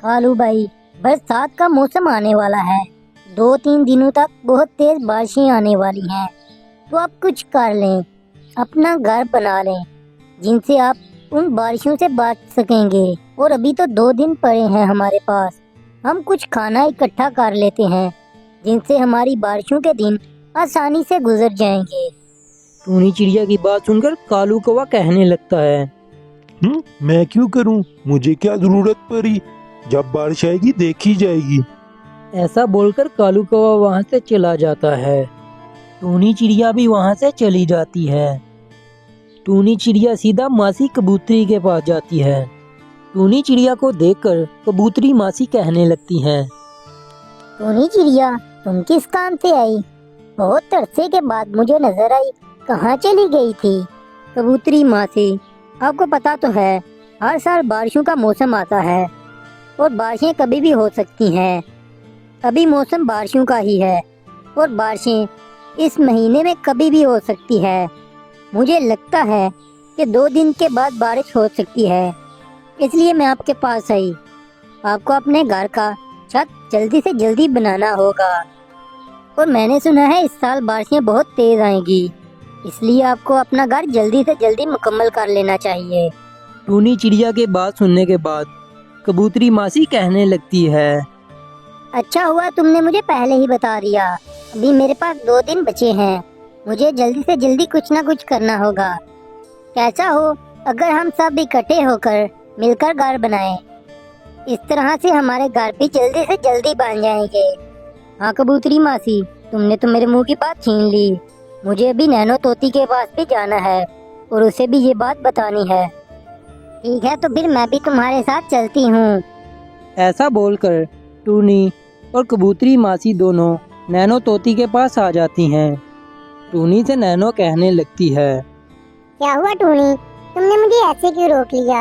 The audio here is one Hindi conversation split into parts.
कालू भाई, बरसात का मौसम आने वाला है। 2-3 दिनों तक बहुत तेज बारिशें आने वाली हैं। तो आप कुछ कर लें, अपना घर बना लें जिनसे आप उन बारिशों से बच सकेंगे। और अभी तो 2 दिन पड़े हैं हमारे पास। हम कुछ खाना इकट्ठा कर लेते हैं जिनसे हमारी बारिशों के दिन आसानी से गुजर जाएंगे। टूनी चिड़िया की बात सुनकर कालू कौवा कहने लगता है, मैं क्यों करूं? मुझे क्या जरूरत पड़ी? जब बारिश आएगी देखी जाएगी। ऐसा बोलकर कालू कौवा वहाँ से चला जाता है। टूनी चिड़िया भी वहाँ से चली जाती है। टूनी चिड़िया सीधा मासी कबूतरी के पास जाती है। टूनी चिड़िया को देखकर कबूतरी मासी कहने लगती है, टूनी चिड़िया, तुम किस काम से आई? बहुत अरसे के बाद मुझे नजर आई, कहाँ चली गई थी? कबूतरी मासी, आपको पता तो है हर साल बारिशों का मौसम आता है और बारिशें कभी भी हो सकती हैं। अभी मौसम बारिशों का ही है और बारिशें इस महीने में कभी भी हो सकती है। मुझे लगता है कि 2 दिन के बाद बारिश हो सकती है, इसलिए मैं आपके पास आई। आपको अपने घर का छत जल्दी से जल्दी बनाना होगा और मैंने सुना है इस साल बारिशें बहुत तेज आएंगी, इसलिए आपको अपना घर जल्दी से जल्दी मुकम्मल कर लेना चाहिए। टूनी चिड़िया के बात सुनने के बाद कबूतरी मासी कहने लगती है, अच्छा हुआ तुमने मुझे पहले ही बता दिया। अभी मेरे पास 2 दिन बचे हैं, मुझे जल्दी से जल्दी कुछ ना कुछ करना होगा। कैसा हो अगर हम सब इकट्ठे होकर मिलकर घर बनाएं? इस तरह से हमारे घर भी जल्दी से जल्दी बन जाएंगे। हाँ कबूतरी मासी, तुमने तो मेरे मुंह की बात छीन ली। मुझे अभी नैनो तोती के पास भी जाना है और उसे भी ये बात बतानी है। ठीक है, तो फिर मैं भी तुम्हारे साथ चलती हूँ। ऐसा बोलकर टूनी और कबूतरी मासी दोनों नैनो तोती के पास आ जाती हैं। टूनी से नैनो कहने लगती है, क्या हुआ टूनी, तुमने मुझे ऐसे क्यों रोक लिया?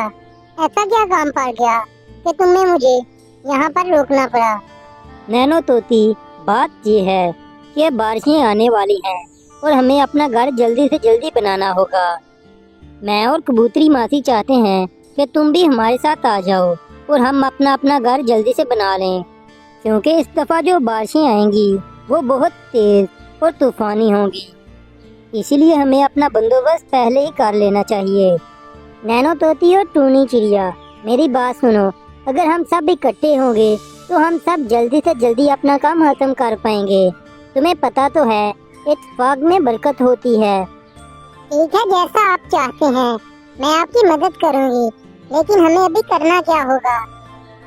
ऐसा क्या काम पड़ गया कि तुम्हें मुझे यहाँ पर रोकना पड़ा? नैनो तोती, बात ये है कि बारिशें आने वाली हैं और हमें अपना घर जल्दी से जल्दी बनाना होगा। मैं और कबूतरी मासी चाहते हैं कि तुम भी हमारे साथ आ जाओ और हम अपना अपना घर जल्दी से बना लें, क्योंकि इस दफ़ा जो बारिशें आएंगी वो बहुत तेज़ और तूफ़ानी होंगी। इसीलिए हमें अपना बंदोबस्त पहले ही कर लेना चाहिए। नैनो तोती और टूनी चिड़िया, मेरी बात सुनो। अगर हम सब इकट्ठे होंगे तो हम सब जल्दी से जल्दी अपना काम खत्म कर पाएंगे। तुम्हें पता तो है इत्तेफाक में बरकत होती है। ठीक है, जैसा आप चाहते हैं मैं आपकी मदद करूंगी, लेकिन हमें अभी करना क्या होगा?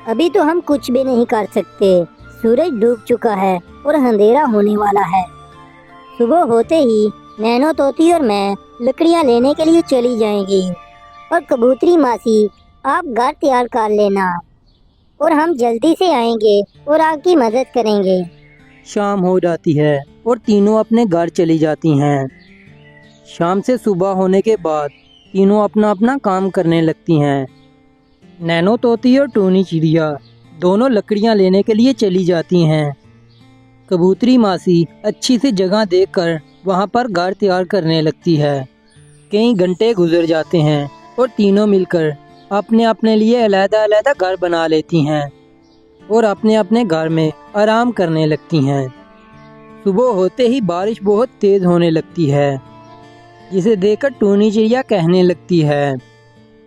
अभी तो हम कुछ भी नहीं कर सकते। सूरज डूब चुका है और अंधेरा होने वाला है। सुबह होते ही नैनो तोती और मैं लकड़ियां लेने के लिए चली जाएंगी और कबूतरी मासी आप घर तैयार कर लेना और हम जल्दी से आएंगे और आपकी मदद करेंगे। शाम हो जाती है और तीनों अपने घर चली जाती हैं। शाम से सुबह होने के बाद तीनों अपना अपना काम करने लगती हैं। नैनो तोती और टूनी चिड़िया दोनों लकड़ियां लेने के लिए चली जाती हैं। कबूतरी मासी अच्छी सी जगह देखकर वहां पर घर तैयार करने लगती है। कई घंटे गुजर जाते हैं और तीनों मिलकर अपने अपने लिए अलग-अलग घर बना लेती हैं और अपने अपने घर में आराम करने लगती हैं। सुबह होते ही बारिश बहुत तेज होने लगती है, जिसे देखकर टूनी चिड़िया कहने लगती है,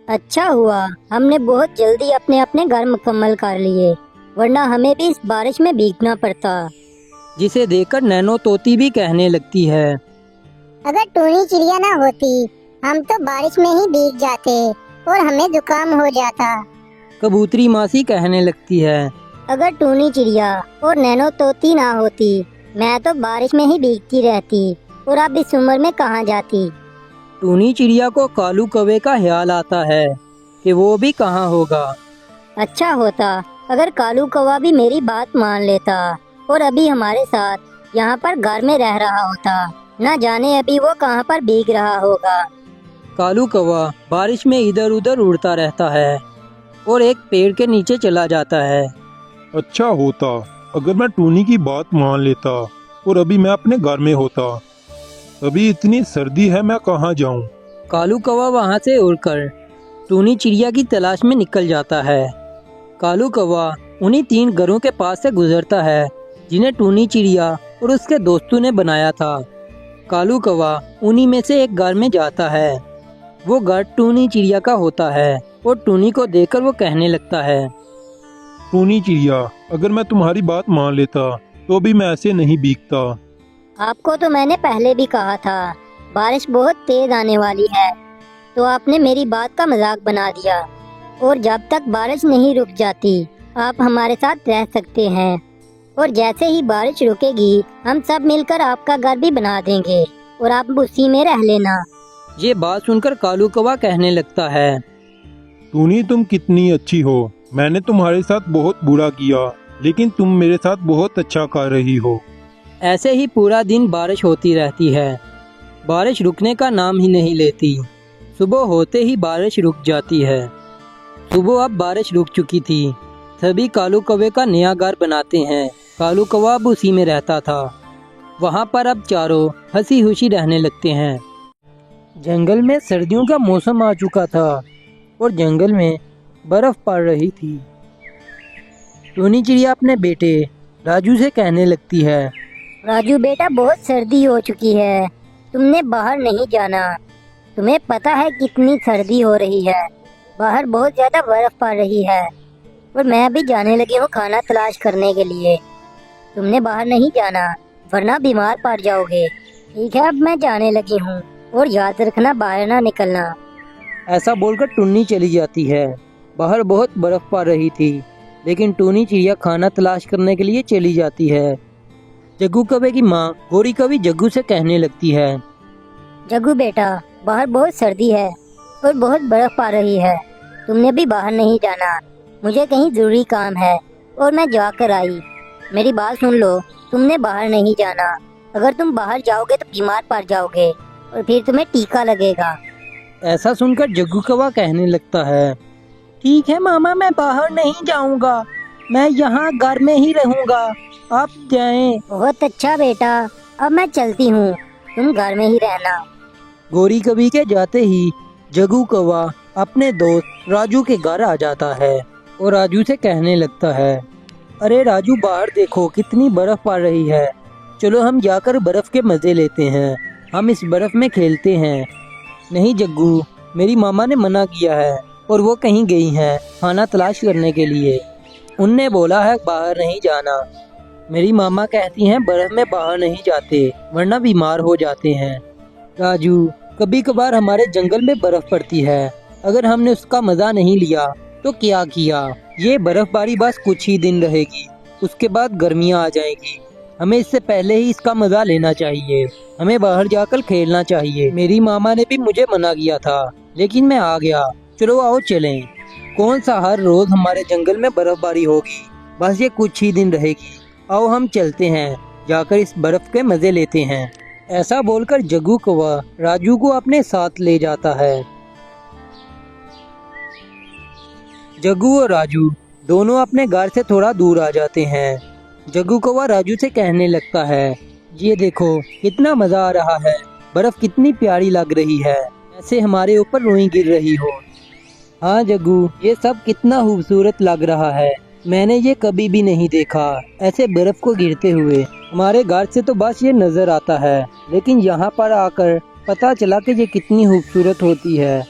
अच्छा हुआ हमने बहुत जल्दी अपने अपने घर मुकम्मल कर लिए, वरना हमें भी इस बारिश में भीगना पड़ता। जिसे देखकर नैनो तोती भी कहने लगती है, अगर टूनी चिड़िया ना होती हम तो बारिश में ही भीग जाते और हमें जुकाम हो जाता। कबूतरी मासी कहने लगती है, अगर टूनी चिड़िया और नैनो तोती ना होती मैं तो बारिश में ही भीगती रहती और अब इस उम्र में कहाँ जाती। टूनी चिड़िया को कालू कौवे का ख्याल आता है कि वो भी कहाँ होगा। अच्छा होता अगर कालू कौवा भी मेरी बात मान लेता और अभी हमारे साथ यहाँ पर घर में रह रहा होता। न जाने अभी वो कहाँ पर भीग रहा होगा। कालू कौवा बारिश में इधर उधर उड़ता रहता है और एक पेड़ के नीचे चला जाता है। अच्छा होता अगर मैं टूनी की बात मान लेता और अभी मैं अपने घर में होता। अभी इतनी सर्दी है, मैं कहाँ जाऊँ? कालू कौवा वहाँ से उड़कर टूनी चिड़िया की तलाश में निकल जाता है। कालू कौवा उन्हीं 3 घरों के पास से गुजरता है जिन्हें टूनी चिड़िया और उसके दोस्तों ने बनाया था। कालू कौवा उन्हीं में से एक घर में जाता है। वो घर टूनी चिड़िया का होता है और टूनी को देखकर वो कहने लगता है, टूनी चिड़िया, अगर मैं तुम्हारी बात मान लेता तो भी मैं ऐसे नहीं भीगता। आपको तो मैंने पहले भी कहा था, बारिश बहुत तेज आने वाली है, तो आपने मेरी बात का मजाक बना दिया। और जब तक बारिश नहीं रुक जाती आप हमारे साथ रह सकते हैं, और जैसे ही बारिश रुकेगी हम सब मिलकर आपका घर भी बना देंगे और आप उसी में रह लेना। ये बात सुनकर कालू कौवा कहने लगता है, टूनी, तुम कितनी अच्छी हो। मैंने तुम्हारे साथ बहुत बुरा किया, लेकिन तुम मेरे साथ बहुत अच्छा कर रही हो। ऐसे ही पूरा दिन बारिश होती रहती है। बारिश रुकने का नाम ही नहीं लेती। सुबह होते ही बारिश रुक जाती है। सुबह अब बारिश रुक चुकी थी। सभी कालू कौवे का नया घर बनाते हैं। कालू कौवा अब उसी में रहता था। वहाँ पर अब चारों हंसी खुशी रहने लगते हैं। जंगल में सर्दियों का मौसम आ चुका था और जंगल में बर्फ पड़ रही थी। टूनी चिड़िया अपने बेटे राजू से कहने लगती है, राजू बेटा, बहुत सर्दी हो चुकी है, तुमने बाहर नहीं जाना। तुम्हें पता है कितनी सर्दी हो रही है, बाहर बहुत ज्यादा बर्फ पड़ रही है और मैं अभी जाने लगी हूँ खाना तलाश करने के लिए। तुमने बाहर नहीं जाना वरना बीमार पड़ जाओगे। ठीक है, अब मैं जाने लगी हूँ और याद रखना बाहर ना निकलना। ऐसा बोलकर टुन्नी चली जाती है। बाहर बहुत बर्फ पड़ रही थी, लेकिन टूनी चिड़िया खाना तलाश करने के लिए चली जाती है। जग्गू कौवे की माँ गोरी कौवी जग्गू से कहने लगती है, जग्गू बेटा, बाहर बहुत सर्दी है और बहुत बर्फ पड़ रही है, तुमने भी बाहर नहीं जाना। मुझे कहीं जरूरी काम है और मैं जाकर आई। मेरी बात सुन लो, तुमने बाहर नहीं जाना। अगर तुम बाहर जाओगे तो बीमार पड़ जाओगे और फिर तुम्हें टीका लगेगा। ऐसा सुनकर जग्गू कौवा कहने लगता है, ठीक है मामा, मैं बाहर नहीं जाऊंगा, मैं यहाँ घर में ही रहूंगा, आप जाएं। बहुत अच्छा बेटा, अब मैं चलती हूँ, तुम घर में ही रहना। गोरी कौवी के जाते ही जग्गू कौवा अपने दोस्त राजू के घर आ जाता है और राजू से कहने लगता है, अरे राजू, बाहर देखो कितनी बर्फ पड़ रही है, चलो हम जाकर बर्फ के मजे लेते हैं, हम इस बर्फ में खेलते हैं। नहीं जग्गू, मेरी मामा ने मना किया है और वो कहीं गई हैं खाना तलाश करने के लिए। उनने बोला है बाहर नहीं जाना। मेरी मामा कहती हैं बर्फ में बाहर नहीं जाते वरना बीमार हो जाते हैं। राजू, कभी कभार हमारे जंगल में बर्फ पड़ती है, अगर हमने उसका मजा नहीं लिया तो क्या किया। ये बर्फबारी बस कुछ ही दिन रहेगी, उसके बाद गर्मियाँ आ जाएगी। हमें इससे पहले ही इसका मजा लेना चाहिए, हमें बाहर जाकर खेलना चाहिए। मेरी मामा ने भी मुझे मना किया था, लेकिन मैं आ गया। चलो आओ चलें। कौन सा हर रोज हमारे जंगल में बर्फबारी होगी, बस ये कुछ ही दिन रहेगी। आओ हम चलते हैं, जाकर इस बर्फ के मजे लेते हैं। ऐसा बोलकर जग्गू कौवा राजू को अपने साथ ले जाता है। जग्गू और राजू दोनों अपने घर से थोड़ा दूर आ जाते हैं। जग्गू कौवा राजू से कहने लगता है, ये देखो कितना मजा आ रहा है, बर्फ कितनी प्यारी लग रही है, ऐसे हमारे ऊपर रुई गिर रही हो। हाँ जग्गू, ये सब कितना खूबसूरत लग रहा है, मैंने ये कभी भी नहीं देखा ऐसे बर्फ को गिरते हुए। हमारे घर से तो बस ये नजर आता है, लेकिन यहाँ पर आकर पता चला कि ये कितनी खूबसूरत होती है।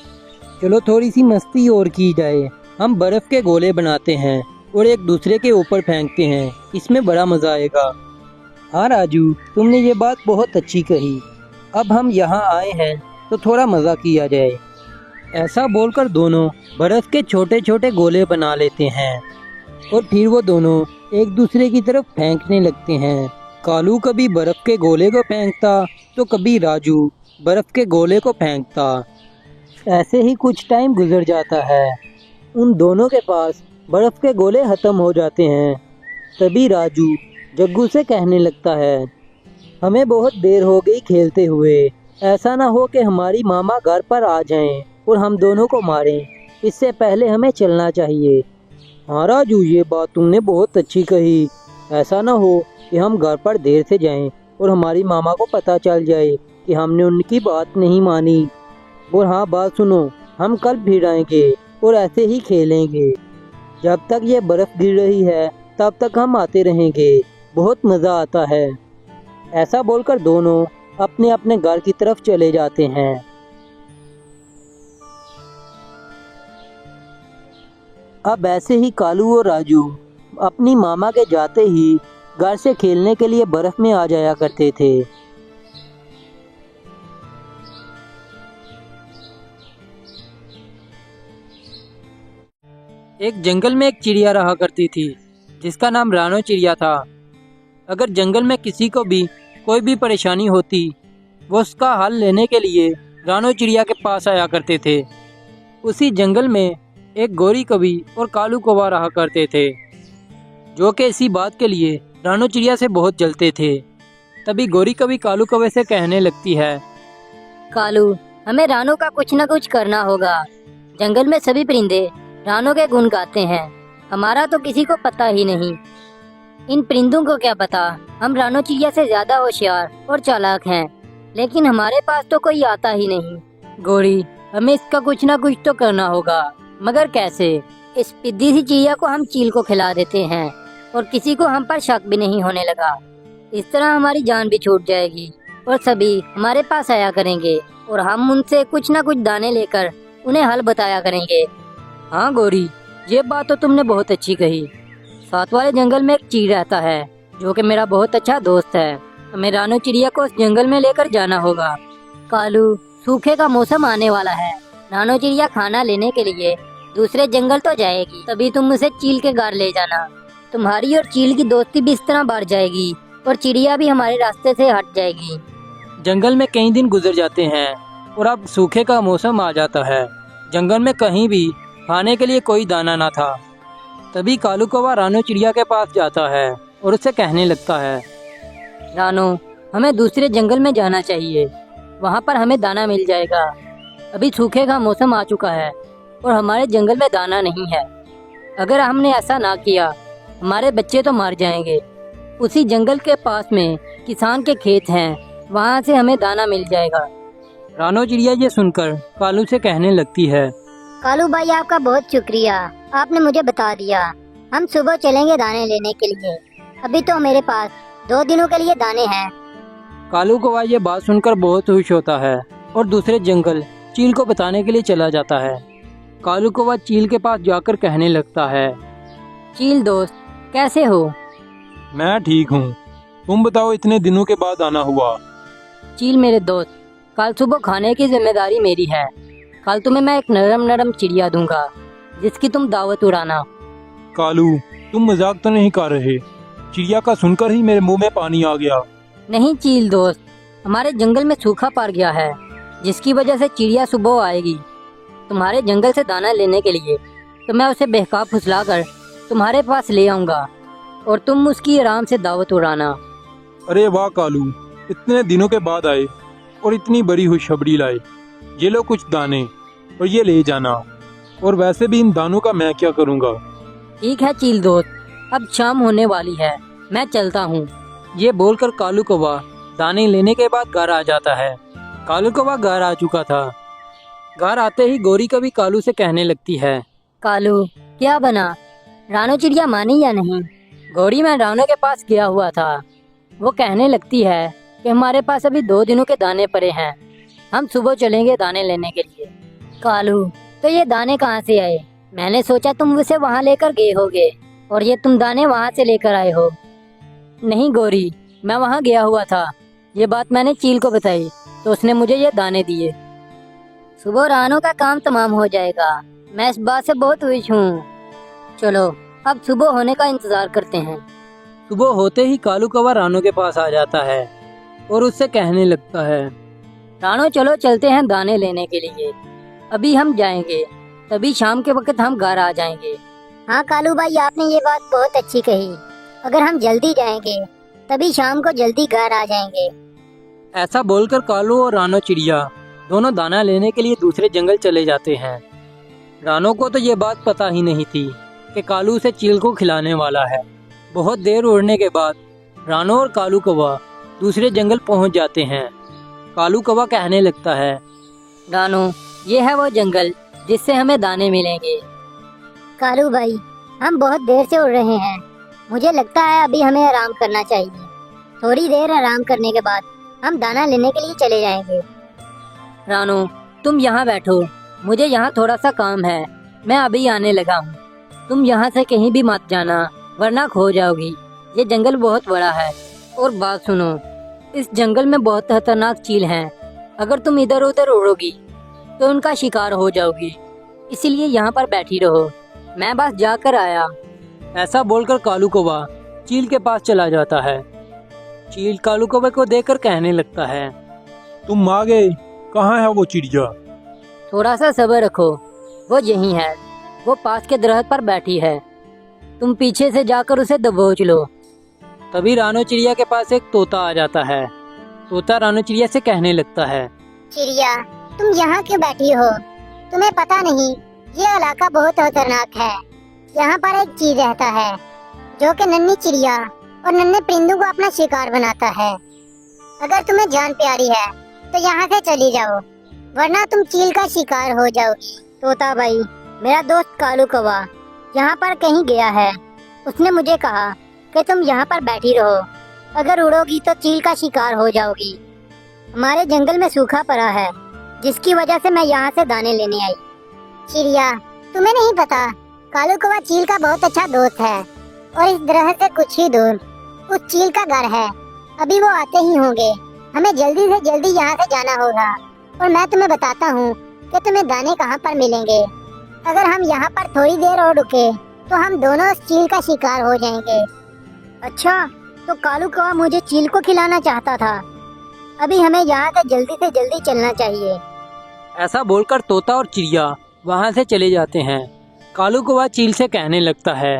चलो थोड़ी सी मस्ती और की जाए। हम बर्फ के गोले बनाते हैं और एक दूसरे के ऊपर फेंकते हैं, इसमें बड़ा मजा आएगा। हाँ राजू, तुमने ये बात बहुत अच्छी कही। अब हम यहाँ आए हैं तो थोड़ा मजा किया जाए। ऐसा बोलकर दोनों बर्फ के छोटे छोटे गोले बना लेते हैं और फिर वो दोनों एक दूसरे की तरफ फेंकने लगते हैं। कालू कभी बर्फ के गोले को फेंकता तो कभी राजू बर्फ के गोले को फेंकता। ऐसे ही कुछ टाइम गुजर जाता है। उन दोनों के पास बर्फ के गोले खत्म हो जाते हैं। तभी राजू जग्गू से कहने लगता है, हमें बहुत देर हो गई खेलते हुए, ऐसा ना हो कि हमारी मामा घर पर आ जाएं और हम दोनों को मारें, इससे पहले हमें चलना चाहिए। हाँ राजू, ये बात तुमने बहुत अच्छी कही। ऐसा ना हो कि हम घर पर देर से जाएं और हमारी मामा को पता चल जाए कि हमने उनकी बात नहीं मानी। और हाँ बात सुनो, हम कल फिर आएंगे और ऐसे ही खेलेंगे। जब तक ये बर्फ गिर रही है तब तक हम आते रहेंगे, बहुत मज़ा आता है। ऐसा बोलकर दोनों अपने अपने घर की तरफ चले जाते हैं। अब ऐसे ही कालू और राजू अपनी मामा के जाते ही घर से खेलने के लिए बर्फ में आ जाया करते थे। एक जंगल में एक चिड़िया रहा करती थी जिसका नाम रानो चिड़िया था। अगर जंगल में किसी को भी कोई भी परेशानी होती, वो उसका हल लेने के लिए रानो चिड़िया के पास आया करते थे। उसी जंगल में एक गोरी कौवी और कालू कौवा रहा करते थे, जो कि इसी बात के लिए रानो चिड़िया से बहुत जलते थे। तभी गोरी कौवी कालू कौवे से कहने लगती है, कालू, हमें रानो का कुछ न कुछ करना होगा। जंगल में सभी परिंदे रानो के गुण गाते हैं, हमारा तो किसी को पता ही नहीं। इन परिंदों को क्या पता हम रानो चिड़िया से ज्यादा होशियार और चालाक हैं, लेकिन हमारे पास तो कोई आता ही नहीं। गोरी, हमें इसका कुछ ना कुछ तो करना होगा, मगर कैसे? इस पिद्दी सी चिड़िया को हम चील को खिला देते हैं और किसी को हम पर शक भी नहीं होने लगा। इस तरह हमारी जान भी छूट जाएगी और सभी हमारे पास आया करेंगे और हम उनसे कुछ ना कुछ दाने लेकर उन्हें हल बताया करेंगे। हाँ गोरी, ये बात तो तुमने बहुत अच्छी कही। साथ वाले जंगल में एक चील रहता है जो कि मेरा बहुत अच्छा दोस्त है। हमें रानो चिड़िया को उस जंगल में लेकर जाना होगा। कालू, सूखे का मौसम आने वाला है, रानो चिड़िया खाना लेने के लिए दूसरे जंगल तो जाएगी, तभी तुम उसे चील के घर ले जाना। तुम्हारी और चील की दोस्ती भी इस तरह बढ़ जाएगी और चिड़िया भी हमारे रास्ते से हट जाएगी। जंगल में कई दिन गुजर जाते हैं और अब सूखे का मौसम आ जाता है। जंगल में कहीं भी खाने के लिए कोई दाना ना था। तभी कालू कौवा रानो चिड़िया के पास जाता है और उससे कहने लगता है, रानो, हमें दूसरे जंगल में जाना चाहिए, वहाँ पर हमें दाना मिल जाएगा। अभी सूखे का मौसम आ चुका है और हमारे जंगल में दाना नहीं है। अगर हमने ऐसा ना किया, हमारे बच्चे तो मर जाएंगे। उसी जंगल के पास में किसान के खेत हैं, वहाँ से हमें दाना मिल जाएगा। रानो चिड़िया ये सुनकर कालू से कहने लगती है, कालू भाई, आपका बहुत शुक्रिया, आपने मुझे बता दिया। हम सुबह चलेंगे दाने लेने के लिए। अभी तो मेरे पास 2 दिनों के लिए दाने हैं। कालू कौवा ये बात सुनकर बहुत खुश होता है और दूसरे जंगल चील को बताने के लिए चला जाता है। कालू कौवा चील के पास जाकर कहने लगता है, चील दोस्त, कैसे हो? मैं ठीक हूँ, तुम बताओ, इतने दिनों के बाद आना हुआ। चील मेरे दोस्त, कल सुबह खाने की जिम्मेदारी मेरी है। कल तुम्हें मैं एक नरम नरम चिड़िया दूंगा जिसकी तुम दावत उड़ाना। कालू, तुम मजाक तो नहीं कर रहे? चिड़िया का सुनकर ही मेरे मुंह में पानी आ गया। नहीं चील दोस्त, हमारे जंगल में सूखा पड़ गया है, जिसकी वजह से चिड़िया सुबह आएगी तुम्हारे जंगल से दाना लेने के लिए। तो मैं उसे बहका फुसला कर तुम्हारे पास ले आऊंगा और तुम उसकी आराम से दावत उड़ाना। अरे वाह कालू, इतने दिनों के बाद आए और इतनी बड़ी खुशखबरी लाए। ये लो कुछ दाने और ये ले जाना, और वैसे भी इन दानों का मैं क्या करूँगा। ठीक है चील दोस्त, अब शाम होने वाली है, मैं चलता हूँ। ये बोलकर कालू कौवा दाने लेने के बाद घर आ जाता है। कालू कौवा घर आ चुका था। घर आते ही गोरी कभी कालू से कहने लगती है, कालू, क्या बना? रानो चिड़िया मानी या नहीं? गोरी, मैं रानो के पास गया हुआ था। वो कहने लगती है कि हमारे पास अभी 2 दिनों के दाने पड़े हैं, हम सुबह चलेंगे दाने लेने के लिए। कालू, तो ये दाने कहाँ से आए? मैंने सोचा तुम उसे वहाँ लेकर गए होगे और ये तुम दाने वहाँ से लेकर आए हो। नहीं गोरी, मैं वहाँ गया हुआ था। ये बात मैंने चील को बताई तो उसने मुझे ये दाने दिए। सुबह रानो का काम तमाम हो जाएगा, मैं इस बात से बहुत खुश हूँ। चलो अब सुबह होने का इंतजार करते हैं। सुबह होते ही कालू कौवा रानो के पास आ जाता है और उससे कहने लगता है, रानो, चलो चलते हैं दाने लेने के लिए। अभी हम जाएंगे, तभी शाम के वक्त हम घर आ जाएंगे। हाँ कालू भाई, आपने ये बात बहुत अच्छी कही। अगर हम जल्दी जाएंगे तभी शाम को जल्दी घर आ जाएंगे। ऐसा बोलकर कालू और रानो चिड़िया दोनों दाना लेने के लिए दूसरे जंगल चले जाते हैं। रानो को तो ये बात पता ही नहीं थी कि कालू उसे चील को खिलाने वाला है। बहुत देर उड़ने के बाद रानो और कालू कौवा दूसरे जंगल पहुंच जाते हैं। कालू कौवा कहने लगता है, रानो, ये है वो जंगल जिससे हमें दाने मिलेंगे। कालू भाई, हम बहुत देर से उड़ रहे हैं। मुझे लगता है अभी हमें आराम करना चाहिए। थोड़ी देर आराम करने के बाद हम दाना लेने के लिए चले जाएंगे। रानो, तुम यहाँ बैठो, मुझे यहाँ थोड़ा सा काम है। मैं अभी आने लगा हूँ। तुम यहाँ से कहीं भी मत जाना, वरना खो जाओगी। ये जंगल बहुत बड़ा है। और बात सुनो, इस जंगल में बहुत खतरनाक चील हैं। अगर तुम इधर उधर उड़ोगी तो उनका शिकार हो जाओगी। इसीलिए यहाँ पर बैठी रहो, मैं बस जाकर आया। ऐसा बोलकर कालू कौवा चील के पास चला जाता है। चील कालू कौवे को देखकर कहने लगता है, तुम आ गए। कहाँ है वो चिड़िया? थोड़ा सा सब्र रखो, वो यहीं है। वो पास के दरख्त पर बैठी है। तुम पीछे से जाकर उसे दबोच लो। तभी रानो चिड़िया के पास एक तोता आ जाता है। तोता रानो चिड़िया से कहने लगता है, चिड़िया, तुम यहाँ क्यों बैठी हो? तुम्हें पता नहीं ये इलाका बहुत खतरनाक है। यहाँ पर एक चील रहता है जो कि नन्ही चिड़िया और नन्हे परिंदों को अपना शिकार बनाता है। अगर तुम्हें जान प्यारी है तो यहाँ से चली जाओ, वरना तुम चील का शिकार हो जाओगी। तोता भाई, मेरा दोस्त कालू कौवा यहाँ पर कहीं गया है। उसने मुझे कहा कि तुम यहाँ पर बैठी रहो, अगर उड़ोगी तो चील का शिकार हो जाओगी। हमारे जंगल में सूखा पड़ा है, जिसकी वजह से मैं यहाँ से दाने लेने आई। चिड़िया, तुम्हें नहीं पता, कालू कौवा चील का बहुत अच्छा दोस्त है और इस दरख्त से कुछ ही दूर उस चील का घर है। अभी वो आते ही होंगे। हमें जल्दी से जल्दी यहाँ से जाना होगा और मैं तुम्हें बताता हूँ कि तुम्हें दाने कहाँ पर मिलेंगे। अगर हम यहाँ पर थोड़ी देर और रुके तो हम दोनों उस चील का शिकार हो जाएंगे। अच्छा, तो कालू कौवा मुझे चील को खिलाना चाहता था। अभी हमें यहाँ से जल्दी चलना चाहिए। ऐसा बोलकर तोता और चिड़िया वहाँ से चले जाते हैं। कालू कौवा चील से कहने लगता है,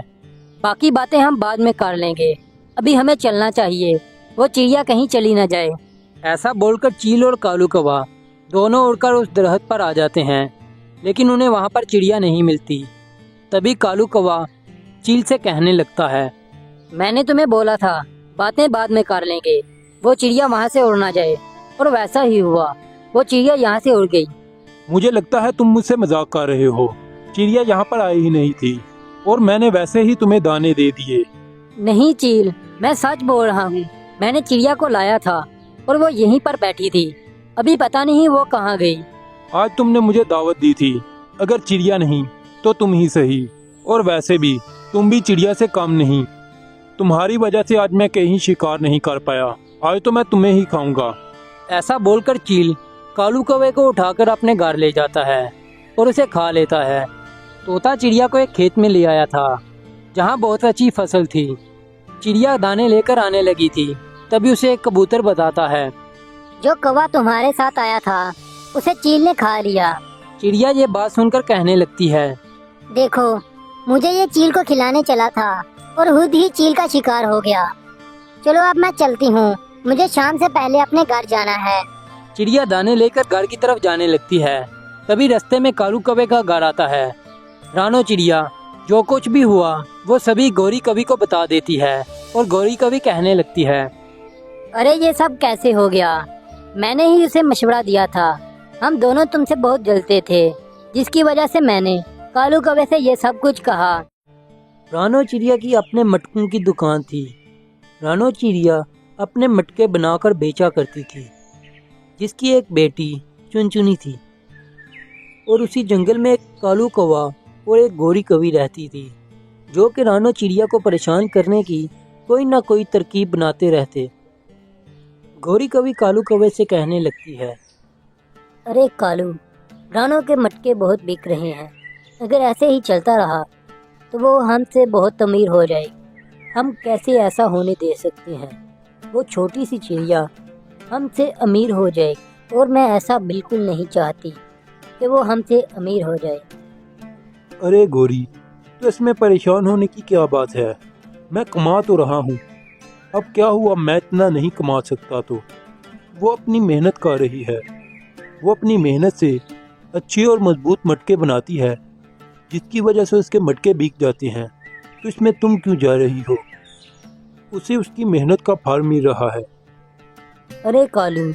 बाकी बातें हम बाद में कर लेंगे, अभी हमें चलना चाहिए, वो चिड़िया कहीं चली न जाए। ऐसा बोलकर चील और कालू कौवा दोनों उड़कर उस दरख्त पर आ जाते हैं, लेकिन उन्हें वहाँ पर चिड़िया नहीं मिलती। तभी कालू कौवा चील से कहने लगता है, मैंने तुम्हें बोला था बातें बाद में कर लेंगे, वो चिड़िया वहाँ से उड़ ना जाए। और वैसा ही हुआ, वो चिड़िया यहाँ से उड़ गई। मुझे लगता है तुम मुझसे मजाक कर रहे हो। चिड़िया यहाँ पर आई ही नहीं थी और मैंने वैसे ही तुम्हें दाने दे दिए। नहीं चील, मैं सच बोल रहा हूँ। मैंने चिड़िया को लाया था और वो यहीं पर बैठी थी। अभी पता नहीं वो कहाँ गई। आज तुमने मुझे दावत दी थी, अगर चिड़िया नहीं तो तुम ही सही। और वैसे भी तुम भी चिड़िया से कम नहीं। तुम्हारी वजह से आज मैं कहीं शिकार नहीं कर पाया। आज तो मैं तुम्हें ही खाऊंगा। ऐसा बोलकर चील कालू कौवे को उठाकर अपने घर ले जाता है और उसे खा लेता है। तोता चिड़िया को एक खेत में ले आया था जहाँ बहुत अच्छी फसल थी। चिड़िया दाने लेकर आने लगी थी, तभी उसे एक कबूतर बताता है, जो कौवा तुम्हारे साथ आया था उसे चील ने खा लिया। चिड़िया ये बात सुनकर कहने लगती है, देखो, मुझे ये चील को खिलाने चला था और खुद ही चील का शिकार हो गया। चलो अब मैं चलती हूँ, मुझे शाम से पहले अपने घर जाना है। चिड़िया दाने लेकर घर की तरफ जाने लगती है। तभी रास्ते में कालू कौवे का घर आता है। रानो चिड़िया जो कुछ भी हुआ वो सभी गौरी कवि को बता देती है और गौरी कवि कहने लगती है, अरे ये सब कैसे हो गया? मैंने ही उसे मशवरा दिया था। हम दोनों तुमसे बहुत जलते थे, जिसकी वजह से मैंने कालू कौवे से ये सब कुछ कहा। रानो चिड़िया की अपने मटकों की दुकान थी। रानो चिड़िया अपने मटके बनाकर बेचा करती थी, जिसकी एक बेटी चुनचुनी थी। और उसी जंगल में एक कालू कौवा और एक गौरी कवि रहती थी, जो कि रानो चिड़िया को परेशान करने की कोई ना कोई तरकीब बनाते रहते। गौरी कवि कालू कौवे से कहने लगती है, अरे कालू, रानो के मटके बहुत बिक रहे हैं। अगर ऐसे ही चलता रहा तो वो हमसे बहुत अमीर हो जाएगी। हम कैसे ऐसा होने दे सकते हैं? वो छोटी सी चिड़िया हमसे अमीर हो जाएगी और मैं ऐसा बिल्कुल नहीं चाहती कि वो हमसे अमीर हो जाए। अरे गौरी, तो इसमें परेशान होने की क्या बात है? मैं कमा तो रहा हूँ। अब क्या हुआ मैं इतना नहीं कमा सकता तो? वो अपनी मेहनत कर रही है। वो अपनी मेहनत से अच्छे और मजबूत मटके बनाती है, जिसकी वजह से उसके मटके बिक जाते हैं। तो इसमें तुम क्यों जा रही हो? उसे उसकी मेहनत का फल मिल रहा है। अरे कालू,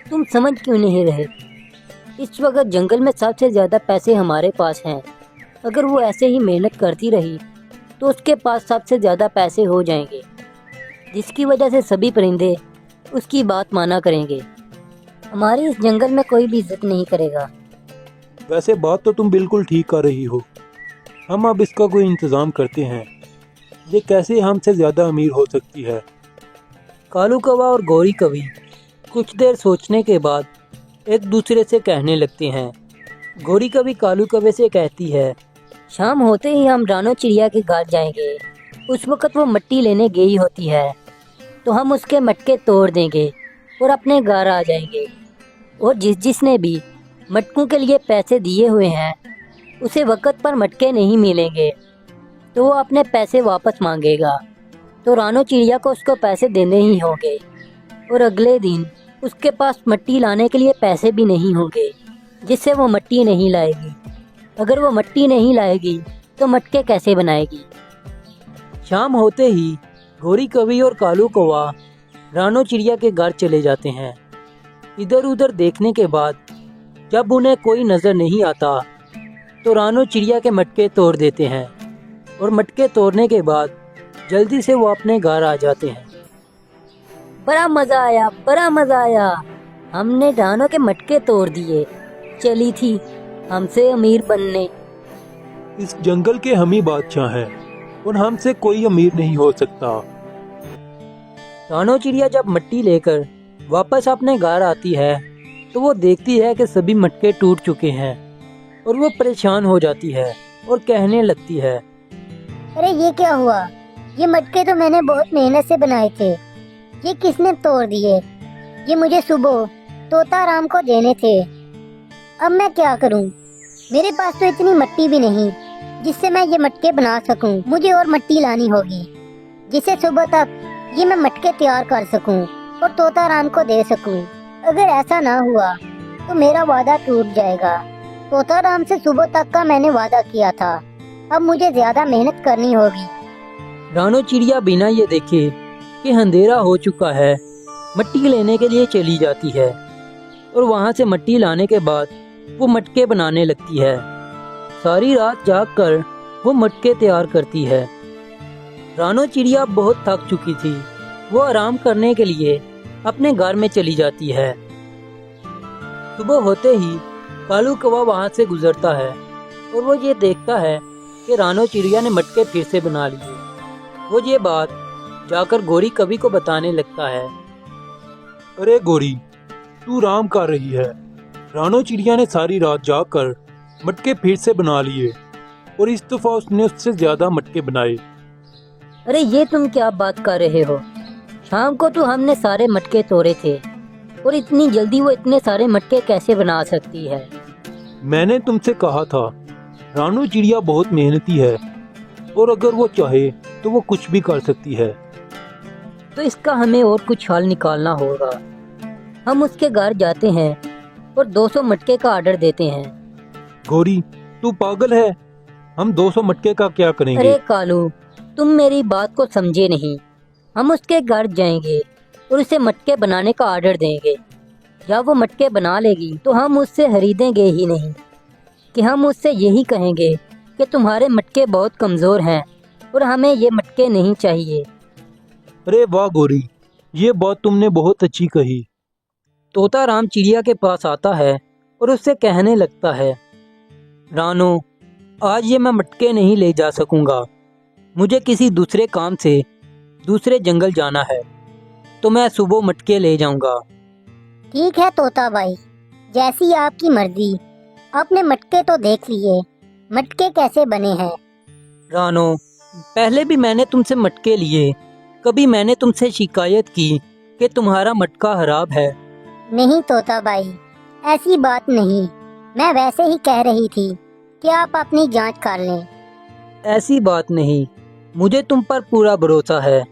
तुम समझ क्यों नहीं रहे? इस वक्त जंगल में सबसे ज़्यादा पैसे हमारे पास हैं। अगर वो ऐसे ही मेहनत करती रही तो उसके पास सबसे ज़्यादा पैसे हो जाएंगे, जिसकी वजह से सभी परिंदे उसकी बात माना करेंगे। हमारे इस जंगल में कोई भी इज्जत नहीं करेगा। वैसे बात तो तुम बिल्कुल ठीक कर रही हो। हम अब इसका कोई इंतज़ाम करते हैं। ये कैसे हमसे ज़्यादा अमीर हो सकती है? कालू कौवा और गौरी कवि कुछ देर सोचने के बाद एक दूसरे से कहने लगते हैं। गौरी कवि कालू कौवे से कहती है, शाम होते ही हम रानो चिड़िया के घर जाएंगे। उस वक्त वो मट्टी लेने गई होती है, तो हम उसके मटके तोड़ देंगे और अपने घर आ जाएंगे। और जिसने भी मटकों के लिए पैसे दिए हुए हैं, उसे वक्त पर मटके नहीं मिलेंगे, तो वो अपने पैसे वापस मांगेगा। तो रानो चिड़िया को उसको पैसे देने ही होंगे, और अगले दिन उसके पास मट्टी लाने के लिए पैसे भी नहीं होंगे, जिससे वो मट्टी नहीं लाएगी। अगर वो मट्टी नहीं लाएगी तो मटके कैसे बनाएगी? शाम होते ही गौरी कवि और कालू कौवा रानो चिड़िया के घर चले जाते हैं। इधर उधर देखने के बाद जब उन्हें कोई नज़र नहीं आता, तो रानो चिड़िया के मटके तोड़ देते हैं, और मटके तोड़ने के बाद जल्दी से वो अपने घर आ जाते हैं। बड़ा मज़ा आया, बड़ा मज़ा आया। हमने रानो के मटके तोड़ दिए। चली थी हमसे अमीर बनने। इस जंगल के हम ही बादशाह हैं और हमसे कोई अमीर नहीं हो सकता। रानो चिड़िया जब मट्टी लेकर वापस अपने घर आती है, तो वो देखती है कि सभी मटके टूट चुके हैं, और वो परेशान हो जाती है और कहने लगती है, अरे ये क्या हुआ? ये मटके तो मैंने बहुत मेहनत से बनाए थे, ये किसने तोड़ दिए? ये मुझे सुबह तोता राम को देने थे। अब मैं क्या करूं? मेरे पास तो इतनी मट्टी भी नहीं जिससे मैं ये मटके बना सकूं। मुझे और मट्टी लानी होगी, जिससे सुबह तक ये मैं मटके तैयार कर सकूं और तोता राम को दे सकूं। अगर ऐसा ना हुआ तो मेरा वादा टूट जाएगा। तोता राम से सुबह तक का मैंने वादा किया था। अब मुझे ज्यादा मेहनत करनी होगी। रानो चिड़िया बिना ये देखे कि अंधेरा हो चुका है, मट्टी लेने के लिए चली जाती है, और वहाँ से मट्टी लाने के बाद वो मटके बनाने लगती है। सारी रात जागकर वो मटके तैयार करती है। रानो चिड़िया बहुत थक चुकी थी। वो आराम करने के लिए अपने घर में चली जाती है। सुबह होते ही कालू कौवा वहाँ से गुजरता है, और वो ये देखता है कि रानो चिड़िया ने मटके फिर से बना लिए। वो ये बात जाकर गौरी कवि को बताने लगता है। अरे गौरी, तू आराम कर रही है। रानो चिड़िया ने सारी रात जागकर मटके फिर से बना लिए, और इस दफा उसने उससे ज्यादा मटके बनाए। अरे ये तुम क्या बात कर रहे हो? शाम को तो हमने सारे मटके तोड़े थे, और इतनी जल्दी वो इतने सारे मटके कैसे बना सकती है? मैंने तुमसे कहा था, रानो चिड़िया बहुत मेहनती है, और अगर वो चाहे तो वो कुछ भी कर सकती है। तो इसका हमें और कुछ हल निकालना होगा। हम उसके घर जाते हैं और 200 मटके का ऑर्डर देते हैं। गौरी, तू पागल है? हम 200 मटके का क्या करेंगे? अरे कालू, तुम मेरी बात को समझे नहीं। हम उसके घर जाएंगे और उसे मटके बनाने का ऑर्डर देंगे। जब वो मटके बना लेगी तो हम उससे खरीदेंगे ही नहीं, कि हम उससे यही कहेंगे कि तुम्हारे मटके बहुत कमज़ोर हैं और हमें ये मटके नहीं चाहिए। अरे वाह गौरी, ये बात तुमने बहुत अच्छी कही। तोता राम चिड़िया के पास आता है और उससे कहने लगता है, रानो, आज ये मैं मटके नहीं ले जा सकूंगा। मुझे किसी दूसरे काम से दूसरे जंगल जाना है, तो मैं सुबह मटके ले जाऊंगा। ठीक है तोता भाई, जैसी आपकी मर्जी। आपने मटके तो देख लिए, मटके कैसे बने हैं? रानो, पहले भी मैंने तुमसे मटके लिए। कभी मैंने तुमसे शिकायत की कि तुम्हारा मटका खराब है? नहीं तोता भाई, ऐसी बात नहीं। मैं वैसे ही कह रही थी कि आप अपनी जांच कर लें। ऐसी बात नहीं, मुझे तुम पर पूरा भरोसा है।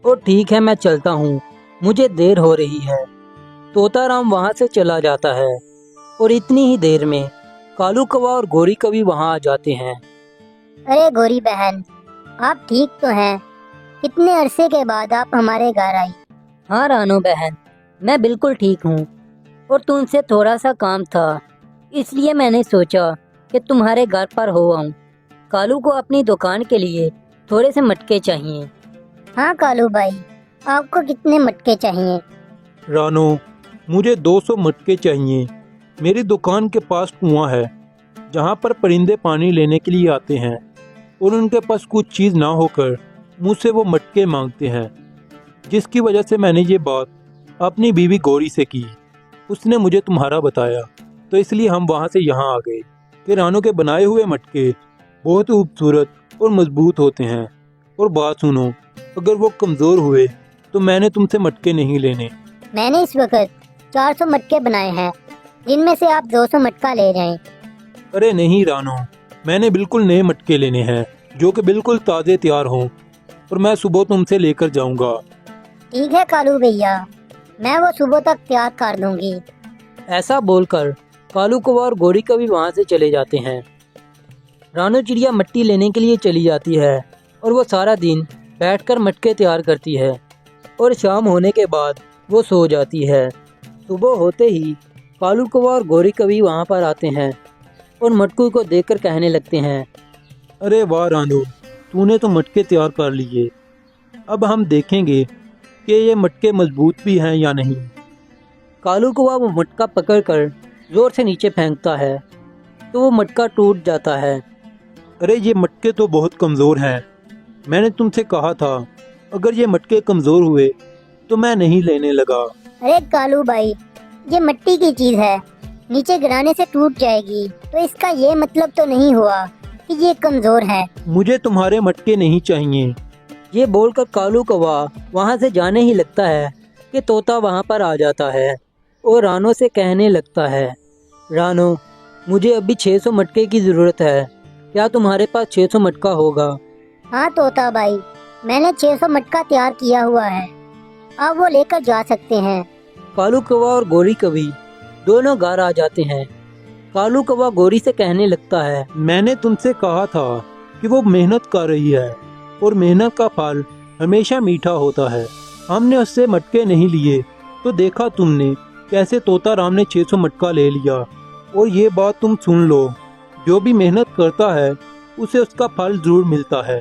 और ठीक है, मैं चलता हूँ, मुझे देर हो रही है। तोता राम वहाँ से चला जाता है, और इतनी ही देर में कालू कौवा और गौरी कवि वहाँ आ जाते हैं। अरे गौरी बहन, आप ठीक तो हैं? कितने अरसे के बाद आप हमारे घर आई। हाँ रानो बहन, मैं बिल्कुल ठीक हूँ, और तुमसे थोड़ा सा काम था, इसलिए मैंने सोचा कि तुम्हारे घर पर हो आऊँ। कालू को अपनी दुकान के लिए थोड़े से मटके चाहिए। हाँ कालू भाई, आपको कितने मटके चाहिए? रानो, मुझे 200 मटके चाहिए। मेरी दुकान के पास कुआं है जहाँ पर परिंदे पानी लेने के लिए आते हैं और उनके पास कुछ चीज़ ना होकर मुझसे वो मटके मांगते हैं, जिसकी वजह से मैंने ये बात अपनी बीवी गौरी से की। उसने मुझे तुम्हारा बताया, तो इसलिए हम वहाँ से यहाँ आ गए कि रानो के बनाए हुए मटके बहुत ही खूबसूरत और मजबूत होते हैं। और बात सुनो, अगर वो कमज़ोर हुए तो मैंने तुमसे मटके नहीं लेने। मैंने इस वक्त 400 मटके बनाए हैं, जिनमें से आप 200 मटका ले जाएं। अरे नहीं रानो, मैंने बिल्कुल नए मटके लेने हैं जो कि बिल्कुल ताज़े तैयार हों, और मैं सुबह तुमसे लेकर जाऊंगा। ठीक है कालू भैया, मैं वो सुबह तक तैयार कर दूंगी। ऐसा बोलकर कालू कौवा और गौरी कभी वहाँ से चले जाते हैं। रानो चिड़िया मट्टी लेने के लिए चली जाती है और वो सारा दिन बैठकर मटके तैयार करती है और शाम होने के बाद वो सो जाती है। सुबह होते ही कालू कौवा और गौरी कभी वहाँ पर आते हैं और मटकू को देखकर कहने लगते हैं, अरे वाह रानो, तूने तो मटके तैयार कर लिए। अब हम देखेंगे कि ये मटके मजबूत भी हैं या नहीं। कालू कौवा वो मटका पकड़कर जोर से नीचे फेंकता है तो वो मटका टूट जाता है। अरे ये मटके तो बहुत कमज़ोर हैं। मैंने तुमसे कहा था अगर ये मटके कमज़ोर हुए तो मैं नहीं लेने लगा। अरे कालू भाई, ये मिट्टी की चीज है, नीचे गिराने से टूट जाएगी, तो इसका ये मतलब तो नहीं हुआ कि ये कमजोर है। मुझे तुम्हारे मटके नहीं चाहिए। ये बोलकर कालू कौवा वहाँ से जाने ही लगता है कि तोता वहाँ पर आ जाता है और रानो से कहने लगता है, रानो, मुझे अभी 600 मटके की ज़रूरत है, क्या तुम्हारे पास 600 मटका होगा? हाँ तोता भाई, मैंने 600 मटका तैयार किया हुआ है, आप वो लेकर जा सकते हैं। कालू कौवा और गौरी कभी दोनों घर आ जाते हैं। कालू कौवा गौरी से कहने लगता है, मैंने तुमसे कहा था कि वो मेहनत कर रही है और मेहनत का फल हमेशा मीठा होता है। हमने उससे मटके नहीं लिए तो देखा तुमने कैसे तोता राम ने 600 मटका ले लिया। और ये बात तुम सुन लो, जो भी मेहनत करता है उसे उसका फल जरूर मिलता है।